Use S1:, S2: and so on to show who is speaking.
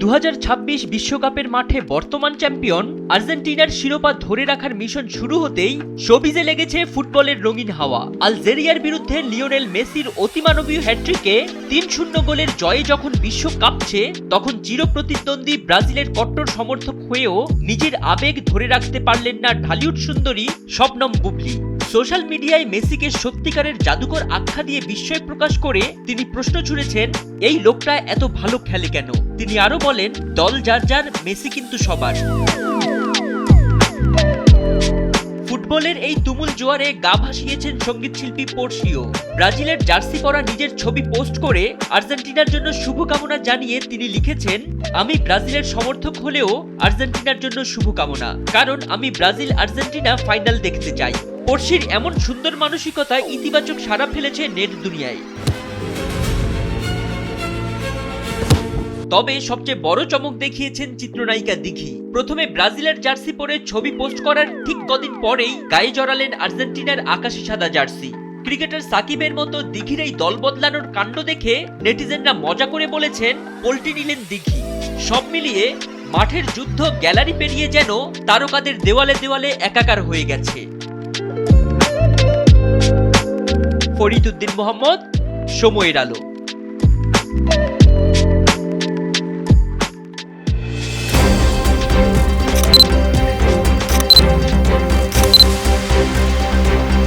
S1: 2026 বিশ্বকাপের মাঠে বর্তমান চ্যাম্পিয়ন আর্জেন্টিনার শিরোপা ধরে রাখার মিশন শুরু হতেই শোবিজে লেগেছে ফুটবলের রঙিন হাওয়া। আলজেরিয়ার বিরুদ্ধে লিওনেল মেসির অতিমানবীয় হ্যাট্রিকে 3-0 গোলের জয়ে যখন বিশ্ব কাঁপছে, তখন চিরপ্রতিদ্বন্দ্বী ব্রাজিলের কট্টর সমর্থক হয়েও নিজের আবেগ ধরে রাখতে পারলেন না ঢালিউড সুন্দরী শবনম বুবলি। সোশ্যাল মিডিয়ায় মেসিকে সত্যিকারের জাদুকর আখ্যা দিয়ে বিস্ময় প্রকাশ করে তিনি প্রশ্ন ছুড়েছেন, এই লোকটা এত ভালো খেলে কেন? তিনি আরো বলেন, দল যার যার, মেসি কিন্তু সবার। ফুটবলের এই তুমুল জোয়ারে গা ভাসিয়েছেন সঙ্গীতশিল্পী পোর্শিও। ব্রাজিলের জার্সি পরা নিজের ছবি পোস্ট করে আর্জেন্টিনার জন্য শুভকামনা জানিয়ে তিনি লিখেছেন, আমি ব্রাজিলের সমর্থক হলেও আর্জেন্টিনার জন্য শুভকামনা, কারণ আমি ব্রাজিল আর্জেন্টিনা ফাইনাল দেখতে চাই। পোর্শির এমন সুন্দর মানসিকতায় ইতিবাচক সাড়া ফেলেছে নেট দুনিয়ায়। তবে সবচেয়ে বড় চমক দেখিয়েছেন চিত্রনায়িকা দিঘি। প্রথমে ব্রাজিলের জার্সি পরে ছবি পোস্ট করার ঠিক কদিন পরেই গায়ে জড়ালেন আর্জেন্টিনার আকাশি সাদা জার্সি। ক্রিকেটার সাকিবের মতো দিঘির এই দল বদলানোর কাণ্ড দেখে নেটিজেনরা মজা করে বলেছেন, পল্টি নিলেন দিঘি। সব মিলিয়ে মাঠের যুদ্ধ গ্যালারি পেরিয়ে যেন তারকাদের দেওয়ালে দেওয়ালে একাকার হয়ে গেছে। ফরিদ উদ্দিন মোহাম্মদ, সময়ের আলো।